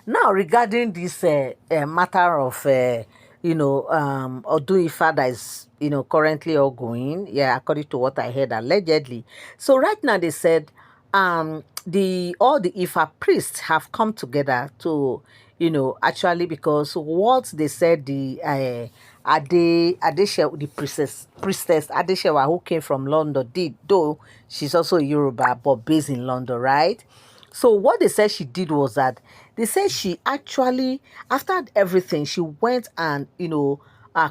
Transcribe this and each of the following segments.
Now, regarding this matter of, Odu Ifa that is, currently ongoing, yeah, according to what I heard, allegedly. So right now they said, all the Ifa priests have come together to, actually because what they said the priestess Adesewa who came from London did, though she's also a Yoruba but based in London, right? So what they said she did was that they said she actually, after everything, she went and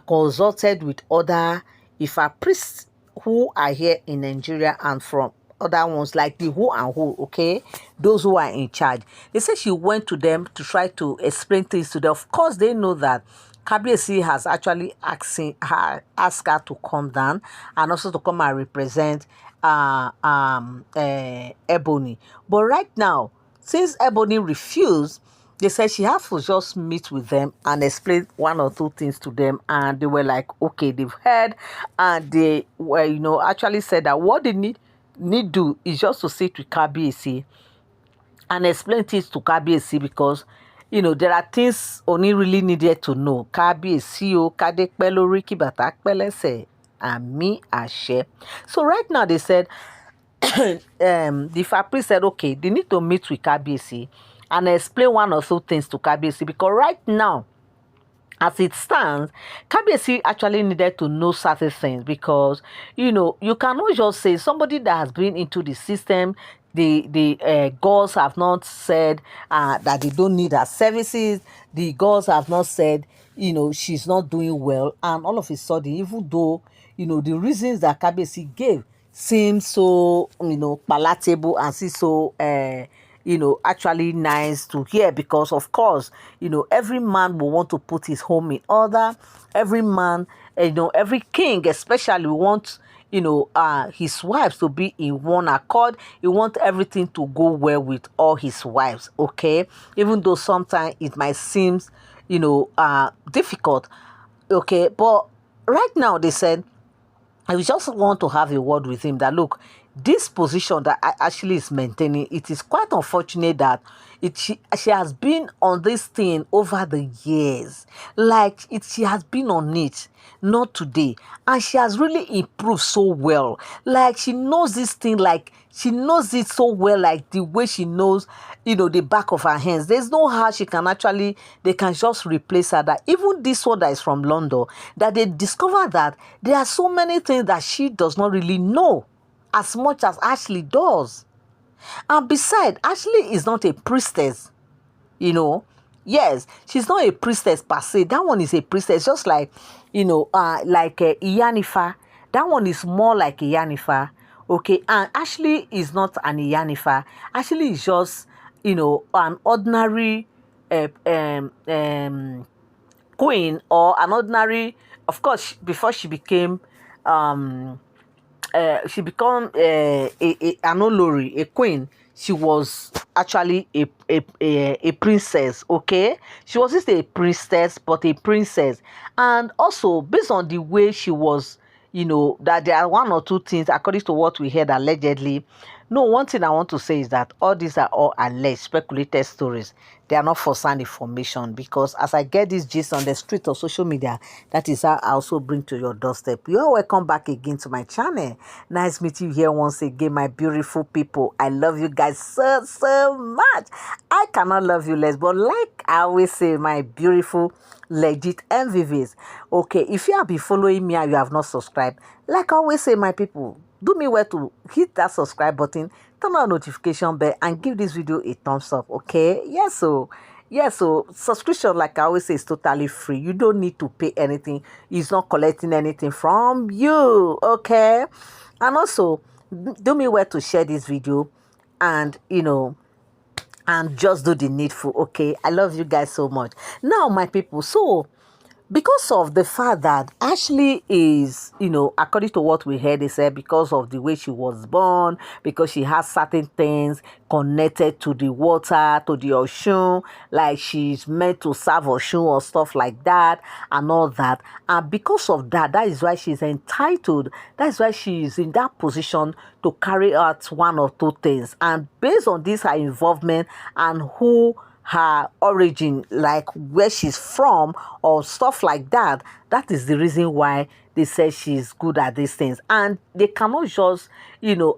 consulted with other Ifa priests who are here in Nigeria and from other ones like the who and who, okay, those who are in charge. They said she went to them to try to explain things to them. Of course, they know that Kabiyesi has actually asked her to come down and also to come and represent Ebony. But right now, since Ebony refused, they said she has to just meet with them and explain one or two things to them. And they were like, okay, they've heard. And they were, actually said that what they need do is just to sit with Kabiyesi and explain things to Kabiyesi because there are things Oni really needed to know. Kabiyesi o kade pẹ́ lórí kí bàtà pẹ́ lẹ́sẹ̀ àmì àṣẹ. So right now they said the Fapriest said okay, they need to meet with Kabiyesi and explain one or two things to Kabiyesi because right now, as it stands, Kabiyesi actually needed to know certain things because, you cannot just say somebody that has been into the system, the gods have not said that they don't need her services. The gods have not said, she's not doing well. And all of a sudden, even though, the reasons that Kabiyesi gave seem so, palatable and see so, actually nice to hear because, of course, every man will want to put his home in order. Every man, every king especially wants, his wives to be in one accord. He wants everything to go well with all his wives, okay? Even though sometimes it might seem, difficult, okay? But right now they said, I just want to have a word with him that look, this position that I actually is maintaining, it is quite unfortunate that she has been on this thing over the years. Like she has been on it, not today. And she has really improved so well. Like she knows this thing, like she knows it so well, like the way she knows, the back of her hands. There's no how she can actually, they can just replace her. That even this one that is from London, that they discover that there are so many things that she does not really know as much as Ashley does. And besides, Ashley is not a priestess, Yes, she's not a priestess per se. That one is a priestess, just like, Iyanifa. That one is more like Iyanifa, okay? And Ashley is not an Iyanifa. Ashley is just, an ordinary queen or an ordinary, of course, before she became, she become an olori, a queen. She was actually a princess, okay? She was just a priestess, but a princess. And also, based on the way she was, that there are one or two things, according to what we heard allegedly. No, one thing I want to say is that all these are all alleged, speculated stories. They are not first-hand information because as I get this gist on the street or social media, that is how I also bring to your doorstep. You're welcome back again to my channel. Nice meeting you here once again, my beautiful people. I love you guys so, so much. I cannot love you less, but like I always say, my beautiful, legit MVVs. Okay, if you have been following me and you have not subscribed, like I always say, my people, do me well to hit that subscribe button, turn on notification bell, and give this video a thumbs up, okay? So subscription, like I always say, is totally free. You don't need to pay anything. It's not collecting anything from you, okay? And also, do me well to share this video and, and just do the needful, okay? I love you guys so much. Now, my people, so because of the fact that Ashley is, according to what we heard, they said because of the way she was born, because she has certain things connected to the water, to the Oshun, like she's meant to serve Oshun or stuff like that and all that. And because of that, that is why she's entitled. That is why she is in that position to carry out one or two things. And based on this, her involvement and who her origin, like where she's from or stuff like that. That is the reason why they say she's good at these things, and they cannot just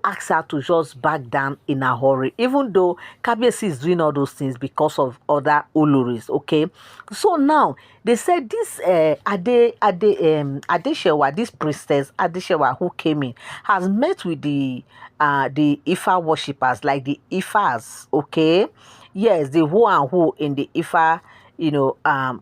ask her to just back down in a hurry, even though Kabiyesi is doing all those things because of other Oloris. Okay, so now they said this Adesewa, this priestess Adesewa who came in, has met with the Ifa worshippers, like the Ifas. Okay, yes, the who and who in the Ifa,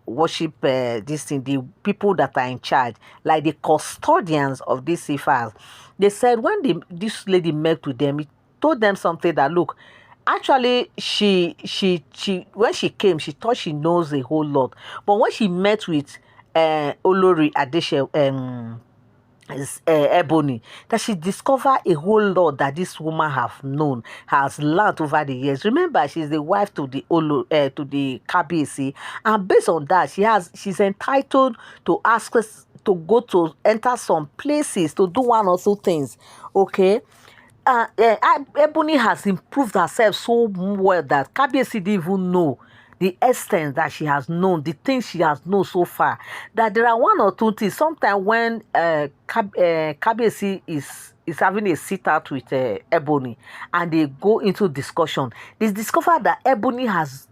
worship, this thing, the people that are in charge, like the custodians of these Ifas. They said when this lady met with them, it told them something that, look, actually she when she came, she thought she knows a whole lot, but when she met with Olori Adeshe, Ebony, that she discovered a whole lot that this woman has learned over the years. Remember, she's the wife to the to the Kabiyesi, and based on that, she's entitled to ask us to go to enter some places to do one or two things. Okay, Ebony has improved herself so well that Kabiyesi didn't even know the extent that she has known, the things she has known so far. That there are one or two things. Sometimes when Kabiyesi is having a sit out with Ebony, and they go into discussion, they discover that Kabiyesi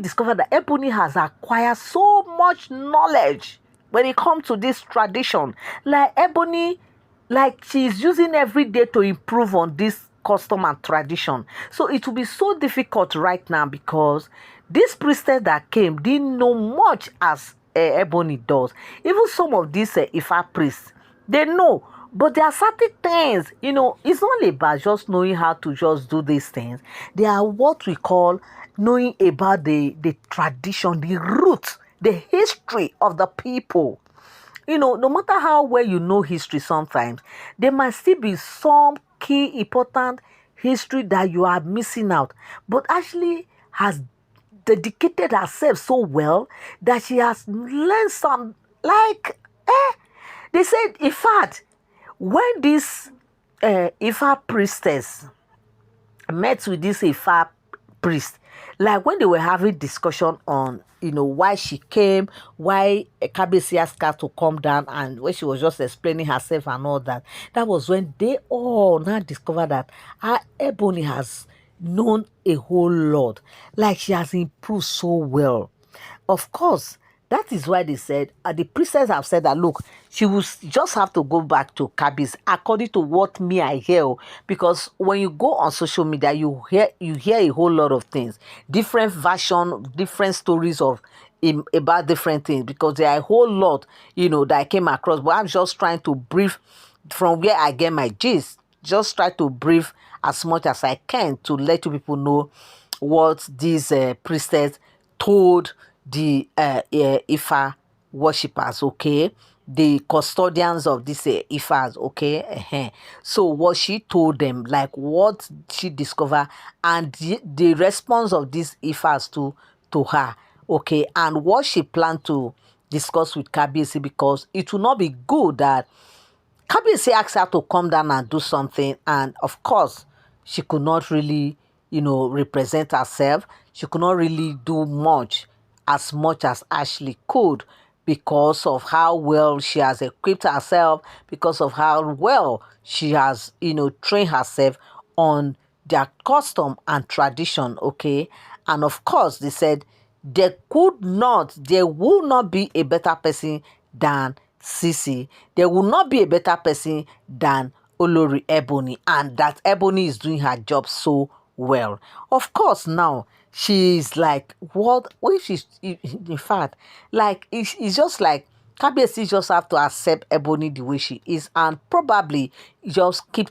discovered that Ebony has acquired so much knowledge when it comes to this tradition. Like Ebony, like she's using every day to improve on this custom and tradition. So it will be so difficult right now because this priestess that came didn't know much as Ebony does. Even some of these Ifa priests, they know. But there are certain things, it's not about just knowing how to just do these things. They are what we call knowing about the tradition, the roots, the history of the people. No matter how well you know history, sometimes there might still be some key important history that you are missing out. But Ashley has dedicated herself so well that she has learned some, like, they said, in fact, when this Ifa priestess met with this Ifa priest, like when they were having discussion on why she came, why Kabiyesi asked her to come down, and when she was just explaining herself and all that, that was when they all now discovered that Ebony has known a whole lot, like she has improved so well. Of course, that is why they said, the priestess have said that, look, she will just have to go back to Kabis, according to what me I hear. Because when you go on social media, you hear a whole lot of things, different version, different stories of about different things, because there are a whole lot, that I came across. But I'm just trying to brief from where I get my gist. Just try to brief as much as I can to let you people know what these priestess told the Ifa worshippers, okay? The custodians of this Ifas, okay? So what she told them, like what she discovered, and the response of these Ifas to her, okay? And what she planned to discuss with Kabiyesi, because it will not be good that Kabiyesi asked her to come down and do something, and of course, she could not really, represent herself. She could not really do much as Ashley could, because of how well she has equipped herself, because of how well she has, trained herself on their custom and tradition, okay? And of course, they said there will not be a better person than Sisi. There will not be a better person than Olori Ebony, and that Ebony is doing her job so well. Of course, now she's like, what if she's, in fact, like it's just like Kabiyesi just have to accept Ebony the way she is, and probably just keep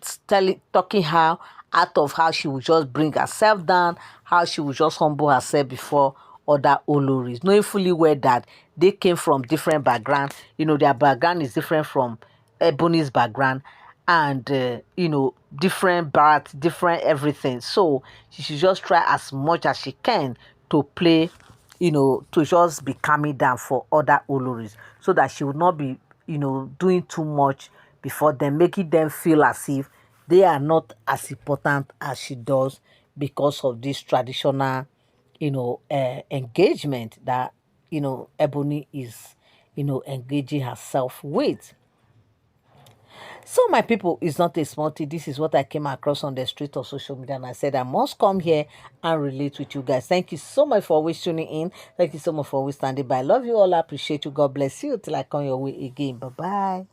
talking her out of how she will just bring herself down, how she will just humble herself before other Oloris, knowing fully well that they came from different backgrounds. Their background is different from Ebony's background, and different birth, different everything. So she should just try as much as she can to play, to just be calming down for other Oloris, so that she would not be, doing too much before them, making them feel as if they are not as important as she does, because of this traditional, engagement that, Ebony is, engaging herself with. So, my people, it's not a small thing. This is what I came across on the street of social media, and I said I must come here and relate with you guys. Thank you so much for always tuning in. Thank you so much for always standing by. I love you all. I appreciate you. God bless you. Till I come your way again. Bye bye.